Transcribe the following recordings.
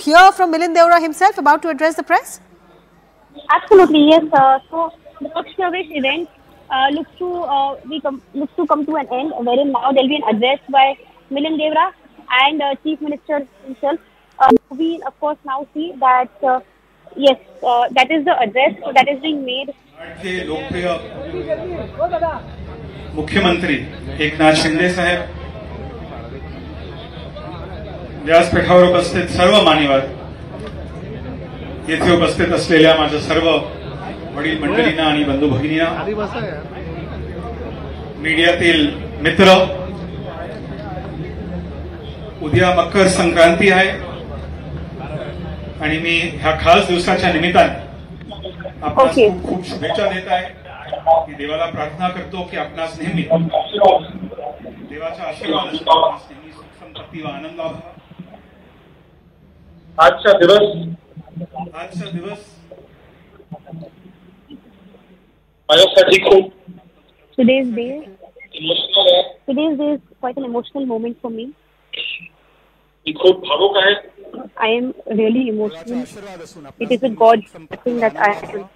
hear from Milind Deora himself about to address the press? Absolutely, yes. So the Paksh Pravesh event looks to come to an end, wherein now there will be an address by Milind Deora and Chief Minister himself. We of course now see that yes, that is the address that is being made. लोकप्रिय मुख्यमंत्री एकनाथ शिंदे साहेब, व्यासपीठावर उपस्थित सर्व मान्यवर, येथे उपस्थित असलेल्या माझ्या सर्व वडील मंडळींना आणि बंधू भगिनींना, मीडियातील मित्र, उद्या मकर संक्रांती आहे आणि मी ह्या खास दिवसाच्या निमित्ताने आपणास खूप खूप शुभेच्छा देत आहे. की देवाला प्रार्थना करतो की आपणास नेहमी देवाचा आशीर्वाद असतो, आपणास नेहमी सुख संपत्ती व आनंद लाभावा. आजचा दिवस माझ्यासाठी खूप today's day is quite an emotional moment for me. खूप भावुक आहे. I am really emotional. It is a God's blessing that I'm here.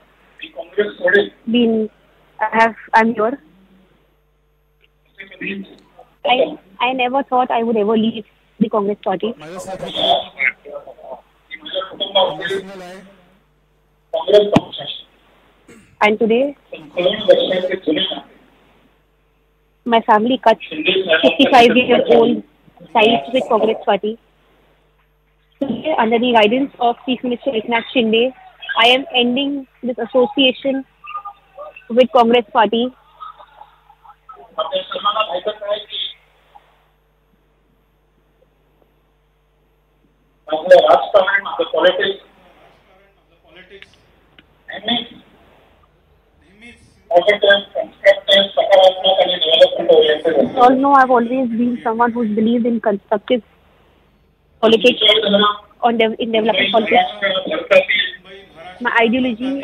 I never thought I would ever leave the Congress party. And today, my family cut 55-year-old ties with Congress party. Today, under the guidance of Chief Minister Eknath Shinde, I am ending this association with Congress party. You all know I've always been someone who's believed in constructive politics, in development politics. My ideology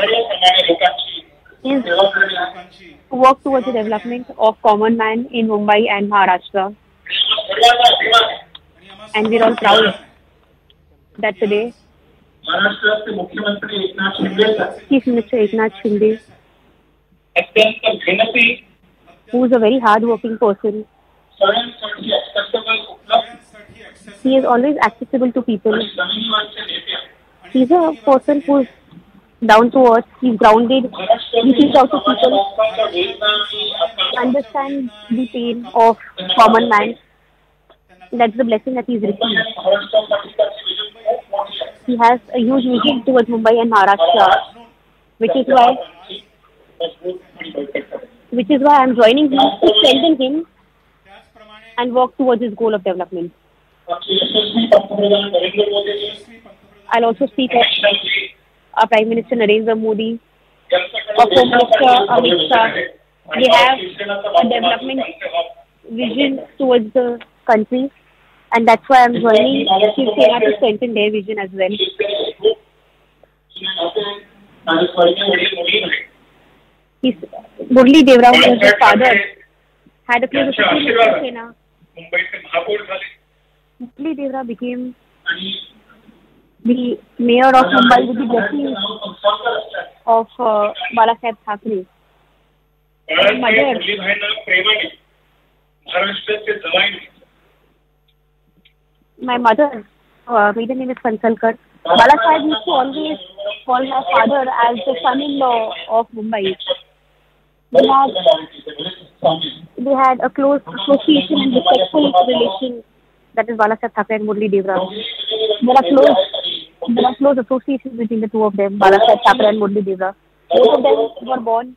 is to work towards the development of common man in Mumbai and Maharashtra. And we're all proud that today Chief Minister Eknath Shinde, who is a very hard-working person, he is always accessible to people. He's a person who's down to earth, he's grounded, he reaches out to people, understands the pain of common man. That's the blessing that he's received. He has a huge vision towards Mumbai and Maharashtra, which is why I'm joining him to strengthen him and work towards his goal of development. I'll also speak of our Prime Minister Narendra Modi, our Home Minister Amit Shah. They have a development vision towards the country, and that's why I'm joining Shiv Sena to strengthen their vision as well. Murli Deora, who was his father, had a close association with Shiv Sena. Murli Deora became the mayor of Mumbai with the blessing of Balasaheb Thackeray. My mother, maiden name is Kansalkar. Balasaheb used to always call my father as the son-in-law of Mumbai. They had a close association and respectful relation. That is Balasaheb Thackeray and Murli Deora. There are close associations between the two of them, Balasaheb Thackeray and Murli Deora. Both of them were born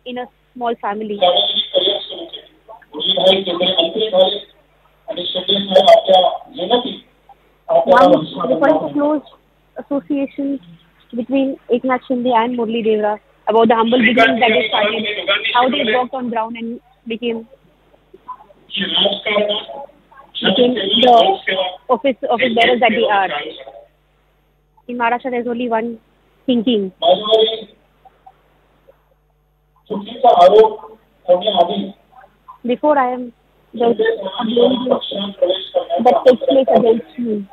in a small family. Now, quite a close association between Eknath Shinde and Murli Deora about the humble beginnings that they started, how they worked on ground and became the office bearers that they are. In Maharashtra, there's only one thinking. Before I am, there's a blame that takes place against me.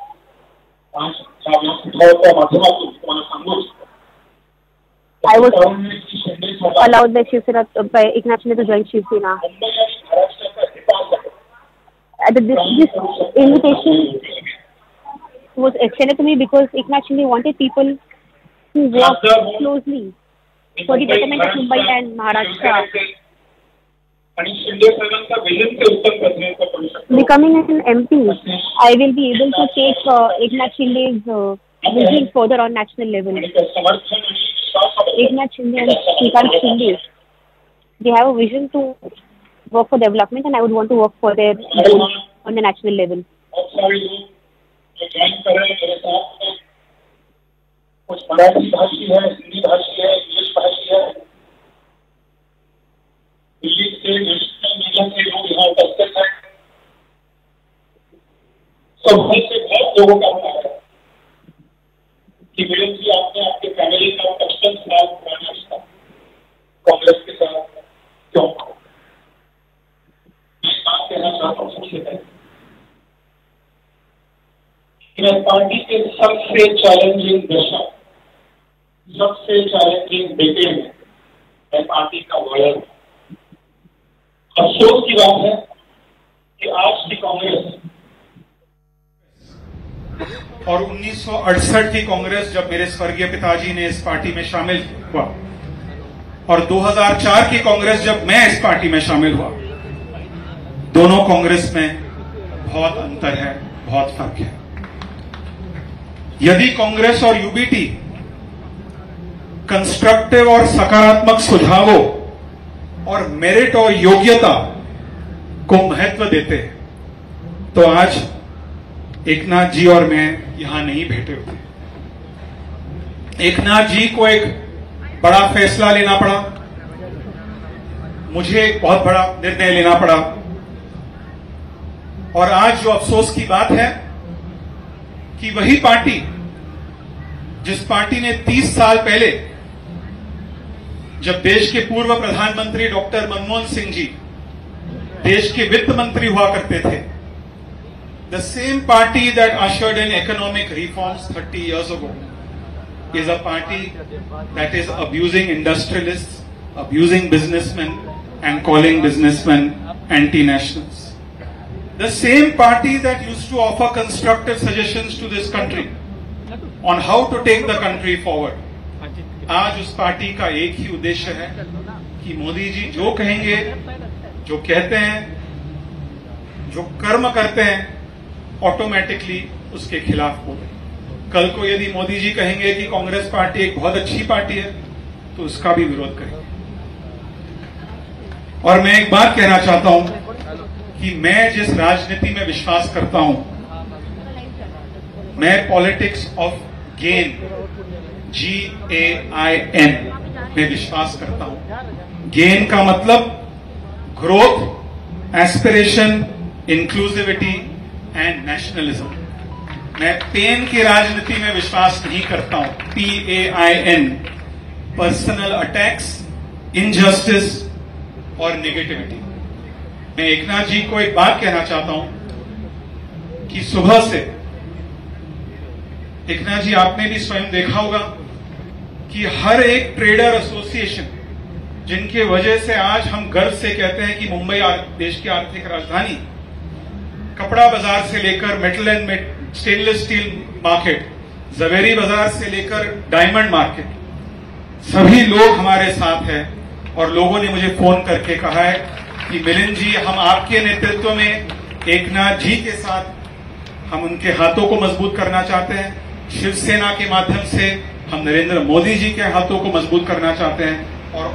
I was allowed by Shiv Sena, by Eknath Shinde to join Shiv Sena. This invitation was extended to me because Eknath Shinde wanted people who work closely for the betterment of Mumbai and Maharashtra. Becoming an MP, I will be able to take Eknath Shinde's vision further on national level. Eknath Shinde and Shrikant Shinde, they have a vision to work for development, and I would want to work for their on the national level. कुछ मराठी भाषी है, हिंदी भाषी है, English भाषी है। दिल्ली से national media के लोग यहाँ उपस्थित हैं। सब से बहुत लोगों का होना है कि मिलन जी आपने आपके फैमिली का 55 साल पुराना रिश्ता कांग्रेस के साथ क्यों? मैं बात कहना चाहता हूँ सबसे पहले पार्टी के सबसे चैलेंजिंग दशा, सबसे चैलेंजिंग बेटे में मैं पार्टी का वायर हूं। अफसोस की बात है कि आज की कांग्रेस और 1968 की कांग्रेस जब मेरे स्वर्गीय पिताजी ने इस पार्टी में शामिल हुआ और 2004 की कांग्रेस जब मैं इस पार्टी में शामिल हुआ, दोनों कांग्रेस में बहुत अंतर है, बहुत फर्क है। यदि कांग्रेस और यूबीटी कंस्ट्रक्टिव और सकारात्मक सुझावों और मेरिट और योग्यता को महत्व देते तो आज एकनाथ जी और मैं यहां नहीं बैठे होते। एकनाथ जी को एक बड़ा फैसला लेना पड़ा, मुझे एक बहुत बड़ा निर्णय लेना पड़ा, और आज जो अफसोस की बात है कि वही पार्टी जिस पार्टी ने 30 साल पहले जब देश के पूर्व प्रधानमंत्री डॉक्टर मनमोहन सिंह जी देश के वित्त मंत्री हुआ करते थे, the same party that ushered in economic reforms 30 years ago is a party that is abusing industrialists, abusing businessmen and calling businessmen anti-nationals. The same party that used to offer constructive suggestions to this country on how to take the country forward, आज उस party का एक ही उद्देश्य है कि मोदी जी जो कहेंगे, जो कहते हैं, जो कर्म करते हैं, ऑटोमेटिकली उसके खिलाफ बोले। कल को यदि मोदी जी कहेंगे कि कांग्रेस पार्टी एक बहुत अच्छी पार्टी है तो उसका भी विरोध करेंगे। और मैं एक बात कहना चाहता हूं कि मैं जिस राजनीति में विश्वास करता हूं, मैं पॉलिटिक्स ऑफ गेन, GAIN में विश्वास करता हूं। गेन का मतलब growth, aspiration, inclusivity and nationalism. मैं पेन की राजनीति में विश्वास नहीं करता हूं, PAIN, पर्सनल अटैक्स, इनजस्टिस और नेगेटिविटी। मैं एकनाथ जी को एक बात कहना चाहता हूं कि सुबह से एकनाथ जी आपने भी स्वयं देखा होगा कि हर एक ट्रेडर एसोसिएशन, जिनके वजह से आज हम गर्व से कहते हैं कि मुंबई देश की आर्थिक राजधानी, कपड़ा बाजार से लेकर metal and stainless steel market, Zaveri Bazaar से लेकर डायमंड मार्केट, सभी लोग हमारे साथ हैं। और लोगों ने मुझे फोन करके कहा है कि मिलिंद जी, हम आपके नेतृत्व में एकनाथ जी के साथ हम उनके हाथों को मजबूत करना चाहते हैं, शिवसेना के माध्यम से हम नरेंद्र मोदी जी के हाथों को मजबूत करना चाहते हैं,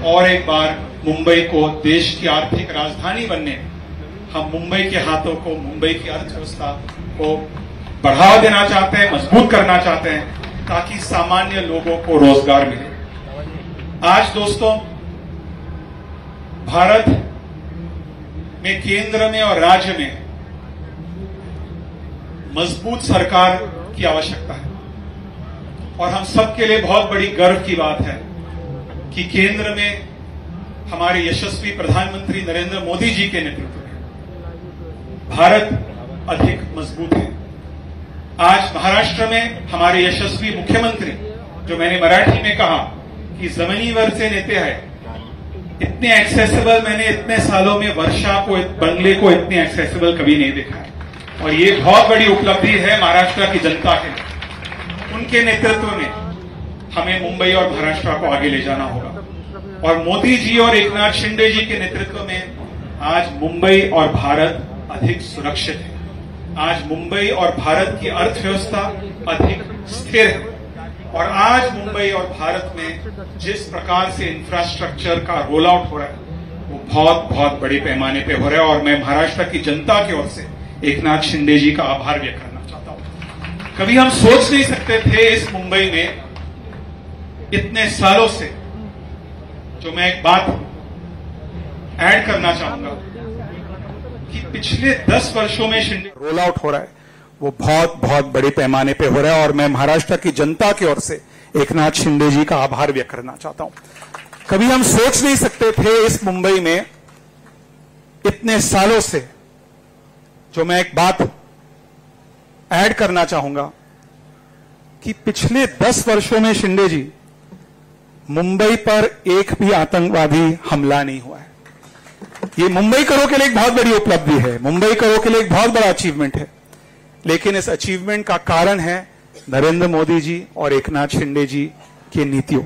और एक बार मुंबई को देश की आर्थिक राजधानी बनने हम मुंबई के हाथों को, मुंबई की अर्थव्यवस्था को बढ़ावा देना चाहते हैं, मजबूत करना चाहते हैं, ताकि सामान्य लोगों को रोजगार मिले। आज दोस्तों, भारत में केंद्र में और राज्य में मजबूत सरकार की आवश्यकता है, और हम सबके लिए बहुत बड़ी गर्व की बात है कि केंद्र में हमारे यशस्वी प्रधानमंत्री नरेंद्र मोदी जी के नेतृत्व में भारत अधिक मजबूत है। आज महाराष्ट्र में हमारे यशस्वी मुख्यमंत्री, जो मैंने मराठी में कहा कि जमिनीवरचे नेते हैं, इतने एक्सेसिबल मैंने इतने सालों में वर्षा को, बंगले को इतने एक्सेसिबल कभी नहीं देखा है। और ये बहुत बड़ी उपलब्धि है महाराष्ट्र की जनता के लिए। उनके नेतृत्व में हमें मुंबई और महाराष्ट्र को आगे ले जाना होगा। और मोदी जी और एकनाथ शिंदे जी के नेतृत्व में आज मुंबई और भारत अधिक सुरक्षित है। आज मुंबई और भारत की अर्थव्यवस्था अधिक स्थिर है। और आज मुंबई और भारत में जिस प्रकार से इंफ्रास्ट्रक्चर का रोल आउट हो रहा है, वो बहुत बहुत बड़े पैमाने पे हो रहा है। और मैं महाराष्ट्र की जनता की ओर से एकनाथ शिंदे जी का आभार व्यक्त करना चाहता हूं। कभी हम सोच नहीं सकते थे इस मुंबई में इतने सालों से, जो मैं एक बात ऐड करना चाहूंगा कि पिछले 10 वर्षों में शिंदे रोल आउट हो रहा है, वो बहुत बहुत बड़े पैमाने पे हो रहा है। और मैं महाराष्ट्र की जनता की ओर से एकनाथ शिंदे जी का आभार व्यक्त करना चाहता हूं। कभी हम सोच नहीं सकते थे इस मुंबई में इतने सालों से, जो मैं एक बात ऐड करना चाहूंगा कि पिछले 10 वर्षों में शिंदे जी, मुंबई पर एक भी आतंकवादी हमला नहीं हुआ है। ये मुंबई करो के लिए एक बहुत बड़ी उपलब्धि है, मुंबई करो के लिए एक बहुत बड़ा अचीवमेंट है। लेकिन इस अचीवमेंट का कारण है नरेंद्र मोदी जी और एकनाथ शिंदे जी की नीतियों।